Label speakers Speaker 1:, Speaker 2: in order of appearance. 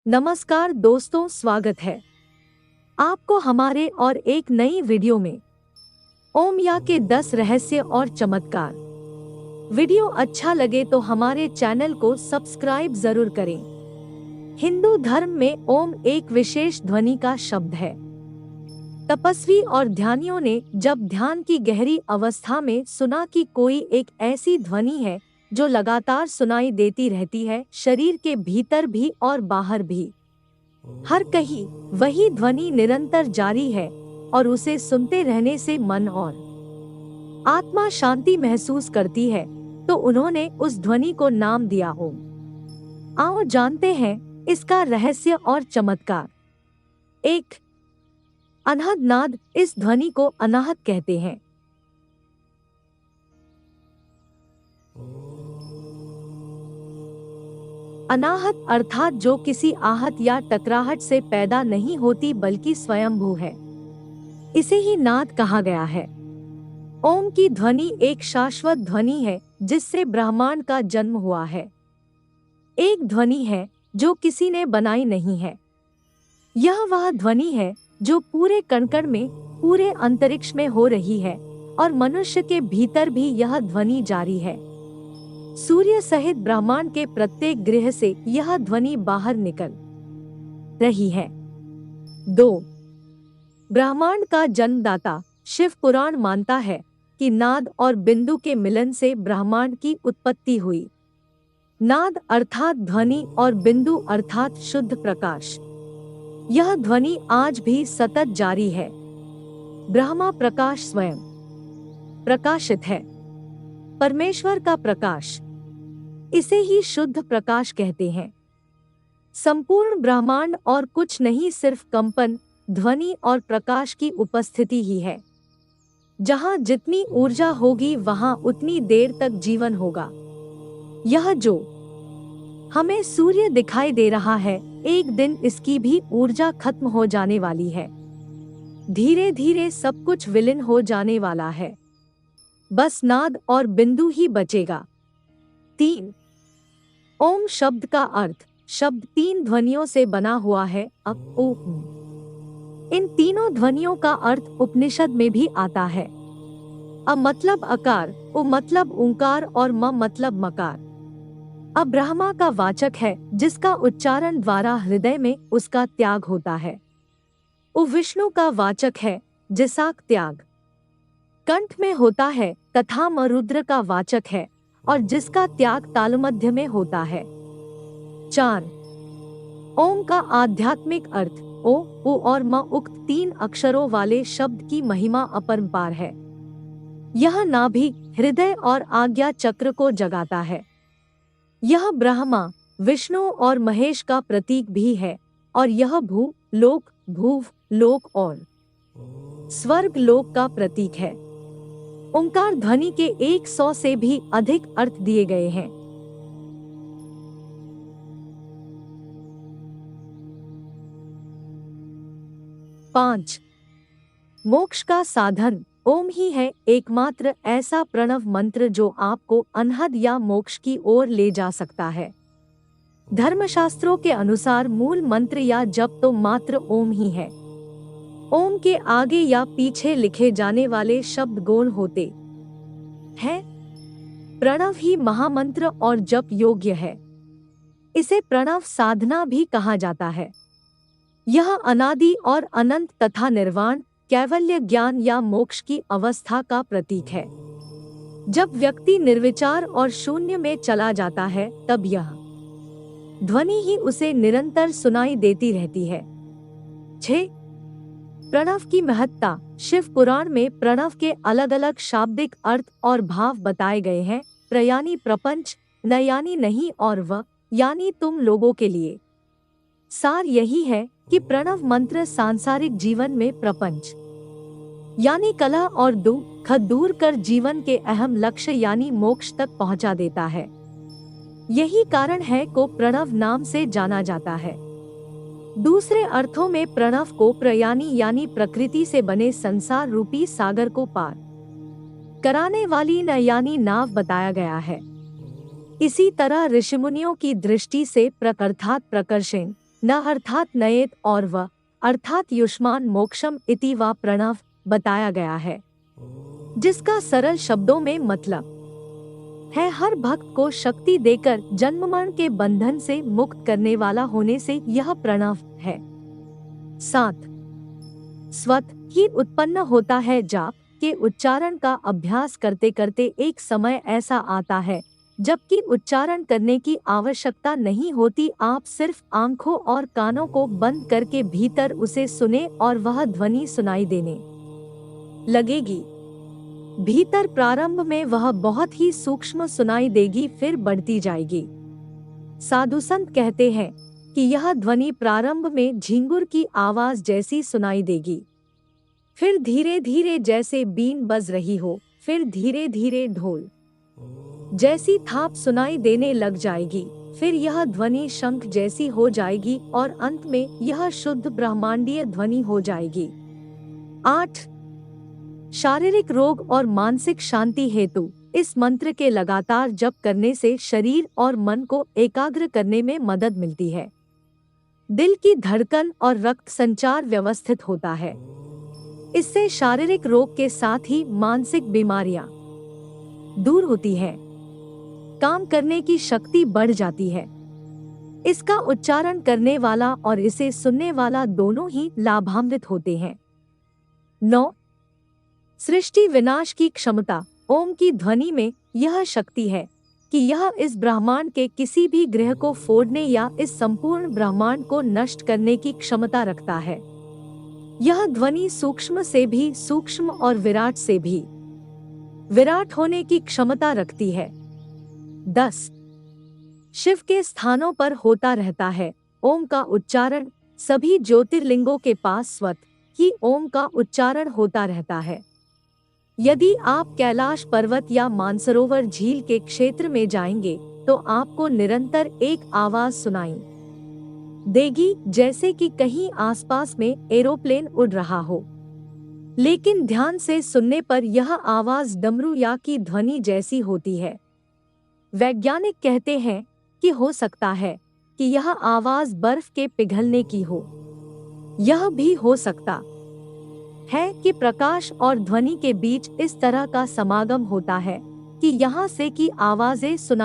Speaker 1: नमस्कार दोस्तों, स्वागत है आपको हमारे और एक नई वीडियो में। ओम या के 10 रहस्य और चमत्कार। वीडियो अच्छा लगे तो हमारे चैनल को सब्सक्राइब जरूर करें। हिंदू धर्म में ओम एक विशेष ध्वनि का शब्द है। तपस्वी और ध्यानियों ने जब ध्यान की गहरी अवस्था में सुना कि कोई एक ऐसी ध्वनि है जो लगातार सुनाई देती रहती है, शरीर के भीतर भी और बाहर भी, हर कहीं वही ध्वनि निरंतर जारी है और उसे सुनते रहने से मन और आत्मा शांति महसूस करती है, तो उन्होंने उस ध्वनि को नाम दिया ओम। आओ जानते हैं इसका रहस्य और चमत्कार। 1. अनाहत नाद। इस ध्वनि को अनाहत कहते हैं। अनाहत अर्थात जो किसी आहट या टकराहट से पैदा नहीं होती बल्कि स्वयंभू है, इसे ही नाद कहा गया है। ओम की ध्वनि एक शाश्वत ध्वनि है जिससे ब्रह्मांड का जन्म हुआ है। एक ध्वनि है जो किसी ने बनाई नहीं है। यह वह ध्वनि है जो पूरे कण-कण में, पूरे अंतरिक्ष में हो रही है और मनुष्य के भीतर भी यह ध्वनि जारी है। सूर्य सहित ब्रह्मांड के प्रत्येक ग्रह से यह ध्वनि बाहर निकल रही है। 2. ब्रह्मांड का जन्मदाता। शिव पुराण मानता है कि नाद और बिंदु के मिलन से ब्रह्मांड की उत्पत्ति हुई। नाद अर्थात ध्वनि और बिंदु अर्थात शुद्ध प्रकाश। यह ध्वनि आज भी सतत जारी है। ब्रह्मा प्रकाश स्वयं प्रकाशित है, परमेश्वर का प्रकाश। इसे ही शुद्ध प्रकाश कहते हैं। संपूर्ण ब्रह्मांड और कुछ नहीं, सिर्फ कंपन, ध्वनि और प्रकाश की उपस्थिति ही है। जहां जितनी ऊर्जा होगी वहां उतनी देर तक जीवन होगा। यह जो हमें सूर्य दिखाई दे रहा है, एक दिन इसकी भी ऊर्जा खत्म हो जाने वाली है। धीरे धीरे सब कुछ विलीन हो जाने वाला है। बस नाद और बिंदु ही बचेगा। 3. ओम शब्द का अर्थ। शब्द 3 ध्वनियों से बना हुआ है, अ, ओ, इन तीनों ध्वनियों का अर्थ उपनिषद में भी आता है। अ मतलब आकार, उ मतलब ओंकार और म मतलब मकार। अ ब्रह्मा का वाचक है जिसका उच्चारण द्वारा हृदय में उसका त्याग होता है। उ विष्णु का वाचक है जिसका त्याग कंठ में होता है तथा म रुद्र का वाचक है और जिसका त्याग तालमध्य में होता है। 4. ओम का आध्यात्मिक अर्थ। ओ, उ और म उक्त 3 अक्षरों वाले शब्द की महिमा अपरंपार है। यह नाभि, हृदय और आज्ञा चक्र को जगाता है। यह ब्रह्मा, विष्णु और महेश का प्रतीक भी है और यह भू लोक, भूव लोक और स्वर्ग लोक का प्रतीक है। ओंकार ध्वनि के 100 से भी अधिक अर्थ दिए गए हैं। पांच. मोक्ष का साधन। ओम ही है एकमात्र ऐसा प्रणव मंत्र जो आपको अनहद या मोक्ष की ओर ले जा सकता है। धर्मशास्त्रों के अनुसार मूल मंत्र या जप तो मात्र ओम ही है। ओम के आगे या पीछे लिखे जाने वाले शब्द गौण होते हैं। प्रणव ही महामंत्र और जप योग्य है। इसे प्रणव साधना भी कहा जाता है। यह अनादि और अनंत तथा निर्वाण, कैवल्य, ज्ञान या मोक्ष की अवस्था का प्रतीक है। जब व्यक्ति निर्विचार और शून्य में चला जाता है तब यह ध्वनि ही उसे निरंतर सुनाई देती रहती है। 6. प्रणव की महत्ता। शिव पुराण में प्रणव के अलग अलग शाब्दिक अर्थ और भाव बताए गए हैं। प्र यानी प्रपंच, न यानी नहीं और व यानी तुम लोगों के लिए। सार यही है कि प्रणव मंत्र सांसारिक जीवन में प्रपंच यानी कलह और दुख दूर कर जीवन के अहम लक्ष्य यानी मोक्ष तक पहुंचा देता है। यही कारण है को प्रणव नाम से जाना जाता है। दूसरे अर्थों में प्रणव को प्रयानी यानी प्रकृति से बने संसार रूपी सागर को पार कराने वाली न यानी नाव बताया गया है। इसी तरह ऋषिमुनियों की दृष्टि से प्रक अर्थात प्रकर्षण न अर्थात नयेत और व अर्थात युष्मान मोक्षम इति व प्रणव बताया गया है, जिसका सरल शब्दों में मतलब है हर भक्त को शक्ति देकर जन्म मरण के बंधन से मुक्त करने वाला होने से यह प्रणव है। 7 स्वत ही उत्पन्न होता है। जाप के उच्चारण का अभ्यास करते करते एक समय ऐसा आता है जबकि उच्चारण करने की आवश्यकता नहीं होती, आप सिर्फ आंखों और कानों को बंद करके भीतर उसे सुने और वह ध्वनि सुनाई देने लगेगी। भीतर प्रारंभ में वह बहुत ही सूक्ष्म सुनाई देगी, फिर बढ़ती जाएगी। साधु संत कहते हैं कि यह ध्वनि प्रारंभ में झिंगुर की आवाज जैसी सुनाई देगी, फिर धीरे धीरे जैसे बीन बज रही हो, फिर धीरे धीरे ढोल जैसी थाप सुनाई देने लग जाएगी, फिर यह ध्वनि शंख जैसी हो जाएगी और अंत में यह शुद्ध ब्रह्मांडीय ध्वनि हो जाएगी। 8 शारीरिक रोग और मानसिक शांति हेतु इस मंत्र के लगातार जप करने से शरीर और मन को एकाग्र करने में मदद मिलती है। दिल की धड़कन और रक्त संचार व्यवस्थित होता है। इससे शारीरिक रोग के साथ ही मानसिक बीमारियां दूर होती है, काम करने की शक्ति बढ़ जाती है। इसका उच्चारण करने वाला और इसे सुनने वाला दोनों ही लाभान्वित होते हैं। 9 सृष्टि विनाश की क्षमता। ओम की ध्वनि में यह शक्ति है कि यह इस ब्रह्मांड के किसी भी ग्रह को फोड़ने या इस संपूर्ण ब्रह्मांड को नष्ट करने की क्षमता रखता है। यह ध्वनि सूक्ष्म से भी सूक्ष्म और विराट से भी विराट होने की क्षमता रखती है। 10 शिव के स्थानों पर होता रहता है। ओम का उच्चारण सभी ज्योतिर्लिंगों के पास स्वत ही ओम का उच्चारण होता रहता है। यदि आप कैलाश पर्वत या मानसरोवर झील के क्षेत्र में जाएंगे तो आपको निरंतर एक आवाज सुनाई देगी, जैसे कि कहीं आसपास में एरोप्लेन उड़ रहा हो। लेकिन ध्यान से सुनने पर यह आवाज डमरू या की ध्वनि जैसी होती है। वैज्ञानिक कहते हैं कि हो सकता है कि यह आवाज बर्फ के पिघलने की हो। यह भी हो सकता है कि प्रकाश और ध्वनि के बीच इस तरह का समागम होता है कि यहाँ से की आवाजें सुनाई